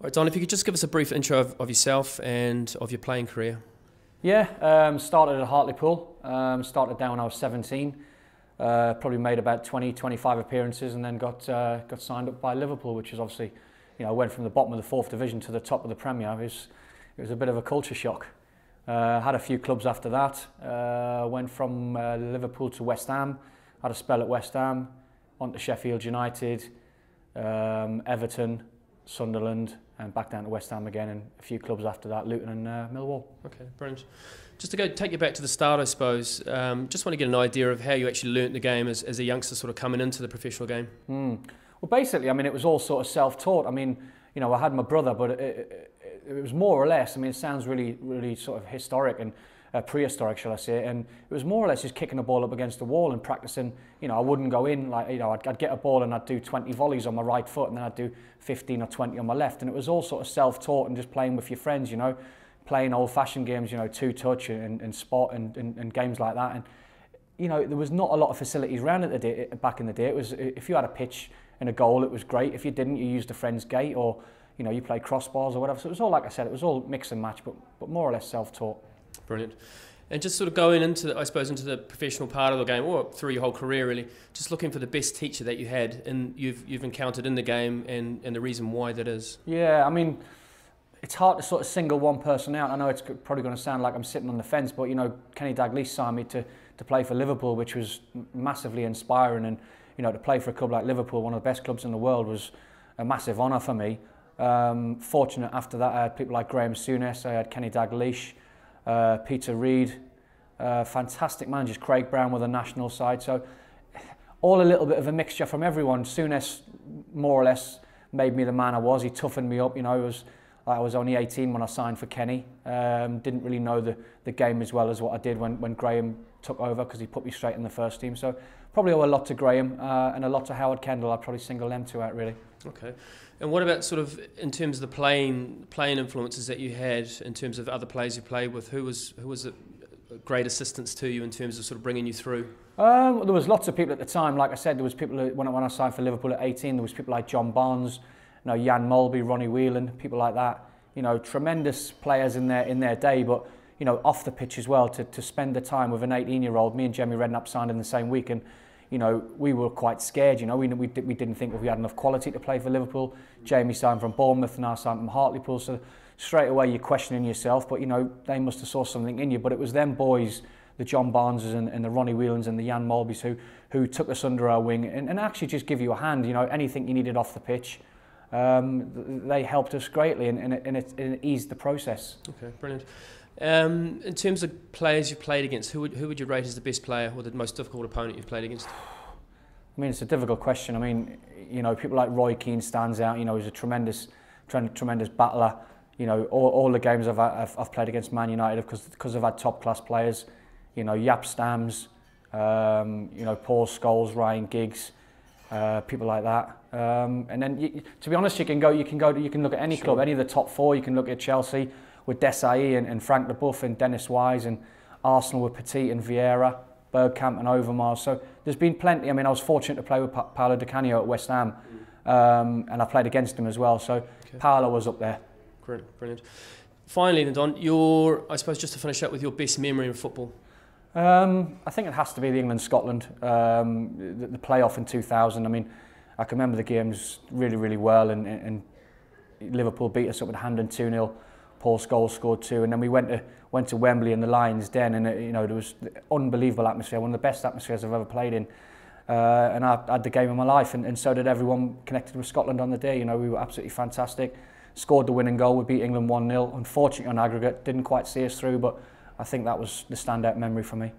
All right, Don, if you could just give us a brief intro of yourself and of your playing career. Yeah, started at Hartlepool, started down when I was 17, probably made about 20-25 appearances and then got signed up by Liverpool, which is obviously, went from the bottom of the 4th division to the top of the Premier. It was a bit of a culture shock. Had a few clubs after that, went from Liverpool to West Ham, had a spell at West Ham, on to Sheffield United, Everton, Sunderland, and back down to West Ham again, and a few clubs after that, Luton and Millwall. Okay, brilliant. Just to take you back to the start, I suppose, just want to get an idea of how you actually learnt the game as a youngster sort of coming into the professional game. Well, basically, I mean, it was all sort of self-taught. I mean, I had my brother, but it was more or less, I mean, it sounds really sort of historic and prehistoric, shall I say, and it was more or less just kicking the ball up against the wall and practicing. I wouldn't go in, like, I'd get a ball and I'd do 20 volleys on my right foot and then I'd do 15 or 20 on my left, and it was all sort of self-taught and just playing with your friends, playing old-fashioned games, two-touch and spot and games like that. And there was not a lot of facilities around back in the day. It was, if you had a pitch and a goal, it was great. If you didn't, you used a friend's gate, or you played crossbars or whatever. So it was all, like I said, it was all mix and match, but more or less self-taught. Brilliant. And just sort of going into, I suppose, into the professional part of the game, or through your whole career really, just looking for the best teacher that you had and you've encountered in the game, and the reason why that is. Yeah, I mean, it's hard to sort of single one person out. I know it's probably going to sound like I'm sitting on the fence, but Kenny Dalglish signed me to play for Liverpool, which was massively inspiring, and to play for a club like Liverpool, one of the best clubs in the world, was a massive honour for me. Fortunate after that, I had people like Graham Souness, I had Kenny Dalglish, Peter Reid, fantastic managers, Craig Brown with the national side. So all a little bit of a mixture from everyone. Souness more or less made me the man I was. He toughened me up. I was only 18 when I signed for Kenny. Didn't really know the game as well as what I did when Graham took over, because he put me straight in the first team. So probably owe a lot to Graham and a lot to Howard Kendall. I'd probably single them two out really. Okay. And what about sort of in terms of the playing influences that you had in terms of other players you played with? Who was a great assistance to you in terms of sort of bringing you through? There was lots of people at the time. Like I said, there was people when I signed for Liverpool at 18. There was people like John Barnes, Jan Molby, Ronnie Whelan, people like that. Tremendous players in their day, but off the pitch as well. To spend the time with an 18-year-old. Me and Jamie Redknapp signed in the same week, and we were quite scared. We didn't think we had enough quality to play for Liverpool. Jamie signed from Bournemouth, and I signed from Hartlepool. So straight away you're questioning yourself, but they must have saw something in you. But it was them boys, the John Barneses and the Ronnie Whelans and the Jan Molbys, who took us under our wing and actually just give you a hand. Anything you needed off the pitch, they helped us greatly, and it eased the process. Okay, brilliant. In terms of players you've played against, who would you rate as the best player or the most difficult opponent you've played against? I mean, it's a difficult question. I mean, people like Roy Keane stands out. He's a tremendous battler. All the games I've played against Man United because I've had top class players. Jaap Stams, Paul Scholes, Ryan Giggs, people like that. And then, to be honest, you can look at any club, any of the top four. You can look at Chelsea with Desailly and Frank Leboeuf and Dennis Wise, and Arsenal with Petit and Vieira, Bergkamp and Overmars. So there's been plenty. I mean, I was fortunate to play with Paolo Di Canio at West Ham, and I played against him as well. So okay. Paolo was up there. Great, brilliant. Finally, then, Don, I suppose just to finish up with your best memory in football. I think it has to be the England-Scotland, the playoff in 2000. I mean, I can remember the games really well, and Liverpool beat us up at Hampden 2-0. Paul Scholes scored 2, and then we went to Wembley in the Lions Den, and there was unbelievable atmosphere, one of the best atmospheres I've ever played in, and I had the game of my life, and so did everyone connected with Scotland on the day. We were absolutely fantastic. Scored the winning goal. We beat England 1-0. Unfortunately on aggregate, didn't quite see us through, but I think that was the standout memory for me.